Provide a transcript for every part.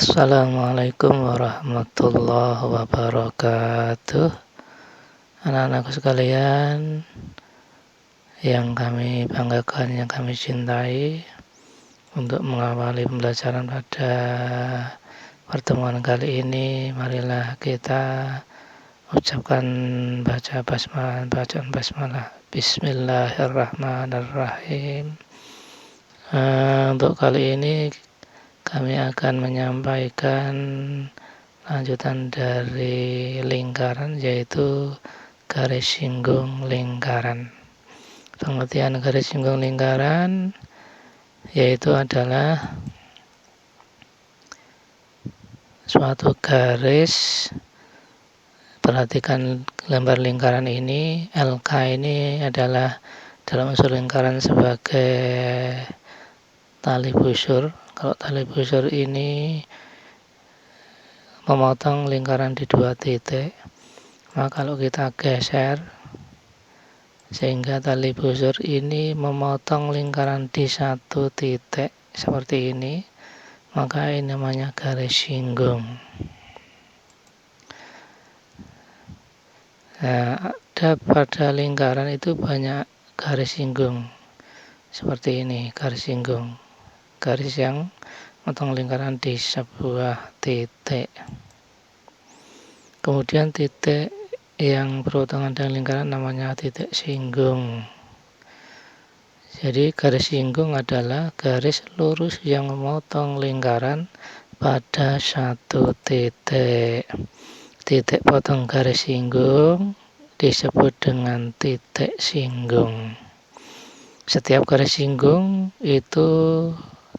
Assalamualaikum warahmatullahi wabarakatuh. Anak-anakku sekalian yang kami banggakan, yang kami cintai, untuk mengawali pembelajaran pada pertemuan kali ini, marilah kita ucapkan bacaan basmalah. Bismillahirrahmanirrahim. Untuk kali ini kami akan menyampaikan lanjutan dari lingkaran, yaitu garis singgung lingkaran. Pengertian garis singgung lingkaran yaitu adalah suatu garis. Perhatikan lembar lingkaran ini, LK ini adalah dalam unsur lingkaran sebagai tali busur. Kalau tali busur ini memotong lingkaran di 2 titik, maka kalau kita geser sehingga tali busur ini memotong lingkaran di 1 titik seperti ini, maka ini namanya garis singgung. Nah, ada pada lingkaran itu banyak garis singgung seperti ini, garis singgung, garis yang memotong lingkaran di sebuah titik. Kemudian titik yang berhubungan dengan lingkaran namanya titik singgung. Jadi garis singgung adalah garis lurus yang memotong lingkaran pada 1 titik. Titik potong garis singgung disebut dengan titik singgung. Setiap garis singgung itu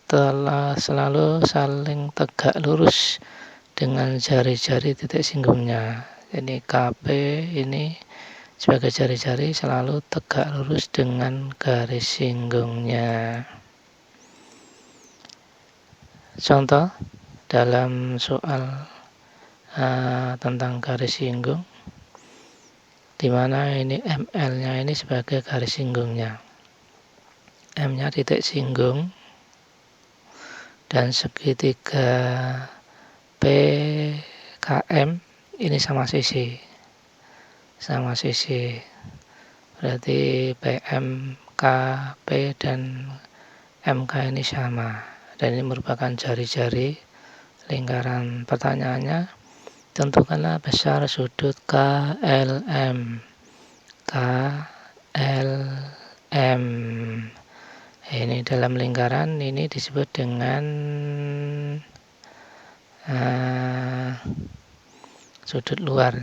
telah selalu saling tegak lurus dengan jari-jari titik singgungnya. Jadi KP ini sebagai jari-jari selalu tegak lurus dengan garis singgungnya. Contoh dalam soal tentang garis singgung, di mana ini ML-nya ini sebagai garis singgungnya. M-nya titik singgung dan segitiga PKM ini sama sisi. Berarti PM, KP dan MK ini sama. Dan ini merupakan jari-jari lingkaran. Pertanyaannya, tentukanlah besar sudut KLM. KLM. Ini dalam lingkaran ini disebut dengan sudut luar.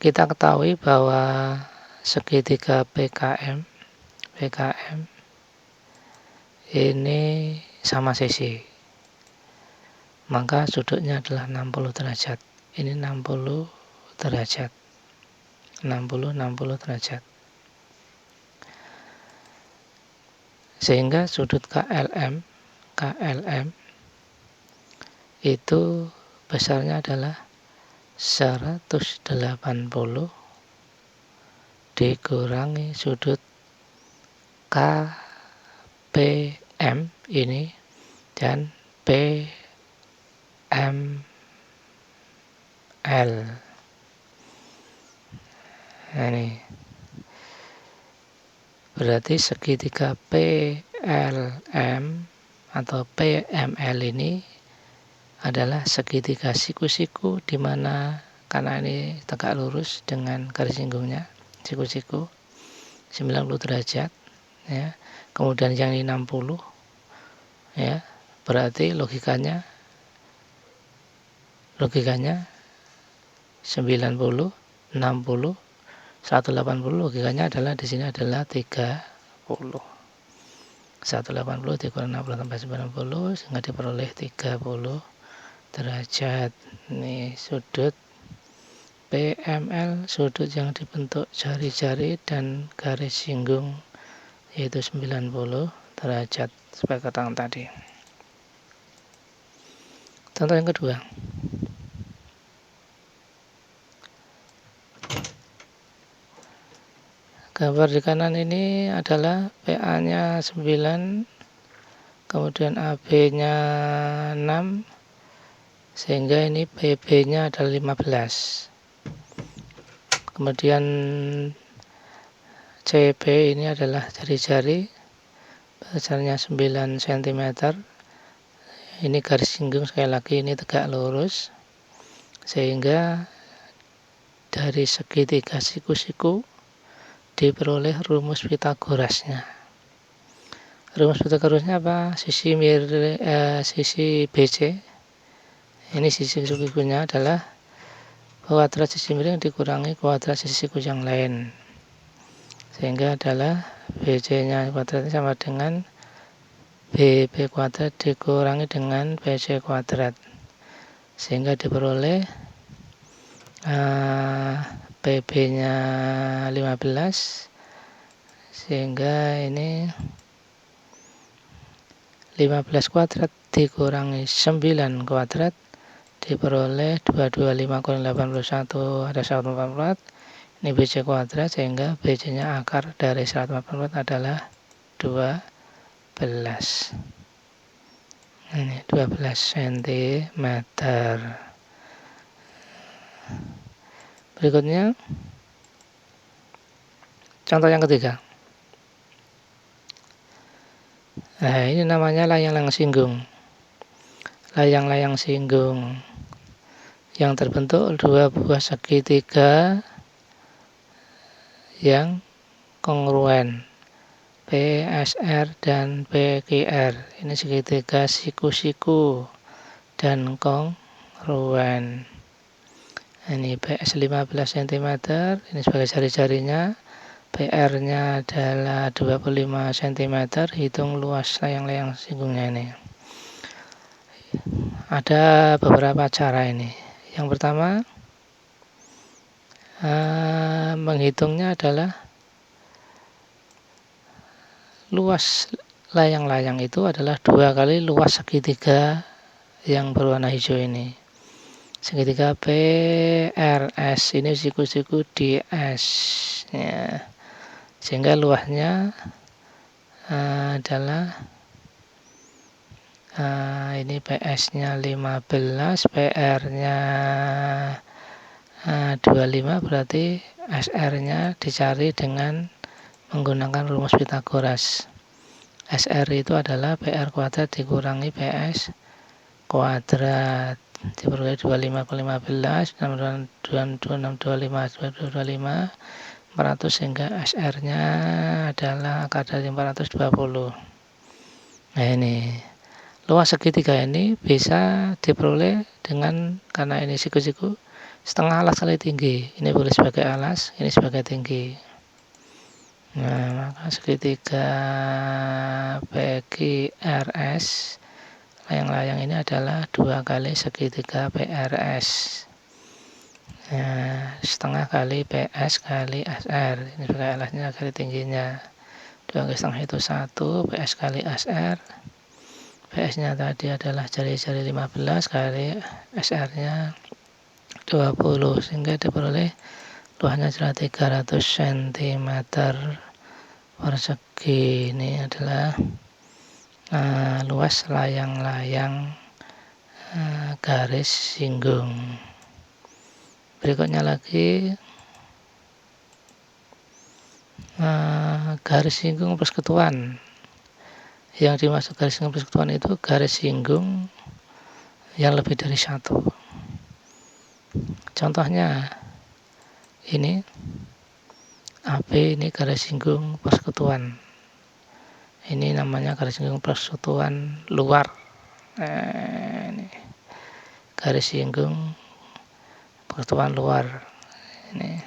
Kita ketahui bahwa segitiga PKM ini sama sisi, maka sudutnya adalah 60 derajat. Ini 60 derajat. 60 derajat. Sehingga sudut KLM itu besarnya adalah 180 dikurangi sudut KPM ini dan PML. Ini berarti segitiga PLM atau PML ini adalah segitiga siku-siku, di mana karena ini tegak lurus dengan garis singgungnya, siku-siku 90 derajat ya. Kemudian yang ini 60 ya. Berarti logikanya 90, 60, 180, logikanya adalah di sini adalah 30. 180 dikurang 60 tambah 90 sehingga diperoleh 30 derajat. Ini sudut PML, sudut yang dibentuk jari-jari dan garis singgung, yaitu 90 derajat sebagai keterangan tadi. Contoh yang kedua. Gambar di kanan ini adalah PA-nya 9, kemudian AB-nya 6, sehingga ini PB-nya adalah 15. Kemudian CB ini adalah jari-jari, besarnya 9 cm. Ini garis singgung, sekali lagi ini tegak lurus, sehingga dari segitiga siku-siku diperoleh rumus Pitagorasnya. Rumus Pitagorasnya apa? Sisi BC, ini sisi sikunya adalah kuadrat sisi miring dikurangi kuadrat sisi siku yang lain, sehingga adalah BC-nya kuadrat sama dengan BB kuadrat dikurangi dengan BC kuadrat, sehingga diperoleh PB-nya 15, sehingga ini 15 kuadrat dikurangi 9 kuadrat diperoleh 225 kurang 81 ada 144. Ini BC kuadrat, sehingga BC nya akar dari 144 adalah 12. Ini 12 cm. Berikutnya contoh yang ketiga. Nah, ini namanya layang-layang singgung. Layang-layang singgung yang terbentuk dua buah segitiga yang kongruen, PSR dan PQR. Ini segitiga siku-siku dan kongruen. Ini PS 15 cm, ini sebagai jari-jarinya. PR-nya adalah 25 cm. Hitung luas layang-layang singgungnya ini. Ada beberapa cara ini. Yang pertama, menghitungnya adalah luas layang-layang itu adalah 2 kali luas segitiga yang berwarna hijau ini. Segitiga PRS, ini siku-siku DS ya. Sehingga luasnya adalah ini PS-nya 15, PR-nya 25, berarti SR-nya dicari dengan menggunakan rumus Pitagoras. SR itu adalah PR kuadrat dikurangi PS kuadrat, diperoleh 25 per 15, 26, 25, 400, sehingga SR-nya adalah akar dari 420. Nah, ini luas segitiga ini bisa diperoleh dengan, karena ini siku-siku setengah alas kali tinggi. Ini boleh sebagai alas, ini sebagai tinggi. Nah, maka segitiga PQRS layang-layang ini adalah 2 kali segitiga PRS. Nah, setengah kali PS kali SR, ini sebagai alasnya kali tingginya. 2 kali setengah itu 1, PS kali SR. PS nya tadi adalah jari-jari 15 kali SR nya 20, sehingga diperoleh luasnya adalah 300 cm persegi. Ini adalah luas layang-layang garis singgung. Berikutnya lagi garis singgung persekutuan. Yang dimaksud garis singgung persekutuan itu garis singgung yang lebih dari satu. Contohnya ini AB, ini garis singgung persekutuan. Ini namanya garis singgung persekutuan luar. Ini garis singgung persekutuan luar. Ini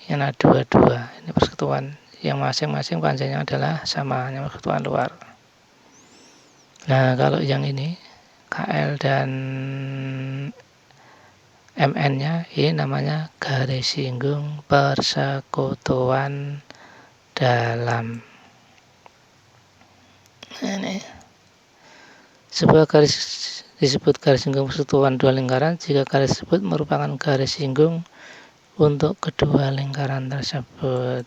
ada dua-dua. Ini persekutuan yang masing-masing panjangnya adalah sama, hanya persekutuan luar. Nah, kalau yang ini KL dan MN-nya ini namanya garis singgung persekutuan dalam. Ini sebuah garis disebut garis singgung persekutuan dua lingkaran jika garis tersebut merupakan garis singgung untuk kedua lingkaran tersebut.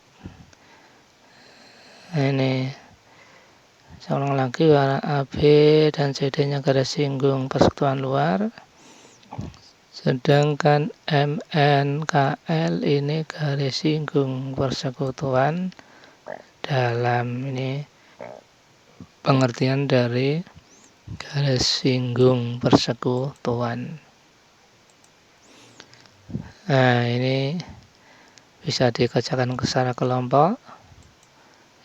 Ini Saya ulang lagi, warna AB dan CD-nya garis singgung persekutuan luar. Sedangkan MNKL ini garis singgung persekutuan dalam. Ini pengertian dari garis singgung persekutuan. Nah, ini bisa dikerjakan secara kelompok.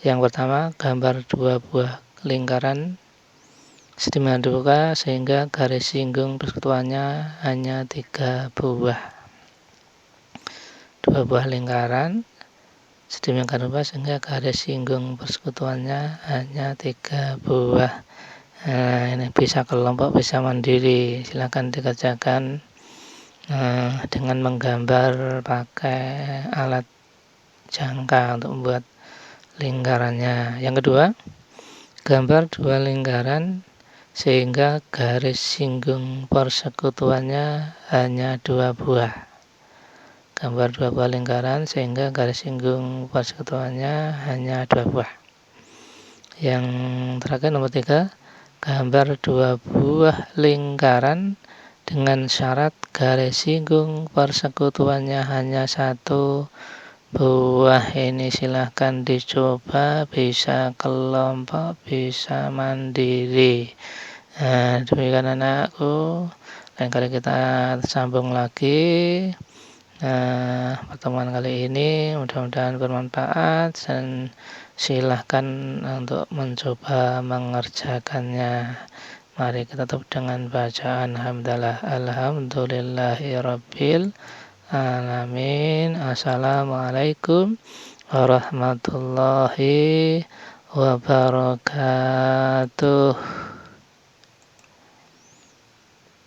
Yang pertama, gambar dua buah lingkaran sedemikian rupa sehingga garis singgung persekutuannya hanya 3 buah. Dua buah lingkaran sedemikian rupa sehingga garis singgung persekutuannya hanya 3 buah. Nah, ini bisa kelompok, bisa mandiri. Silakan dikerjakan dengan menggambar pakai alat jangka untuk membuat lingkarannya. Yang kedua, gambar dua lingkaran sehingga garis singgung persekutuannya hanya 2 buah. Gambar 2 buah lingkaran sehingga garis singgung persekutuannya hanya 2 buah. Yang terakhir nomor 3, gambar 2 buah lingkaran dengan syarat garis singgung persekutuannya hanya 1 buah. Ini silahkan dicoba, bisa kelompok, bisa mandiri. Nah, demikian anakku. Lain kali kita sambung lagi. Pertemuan kali ini mudah-mudahan bermanfaat dan silahkan untuk mencoba mengerjakannya. Mari kita tutup dengan bacaan hamdalah alhamdulillahirabbil alamin. Assalamualaikum warahmatullahi wabarakatuh.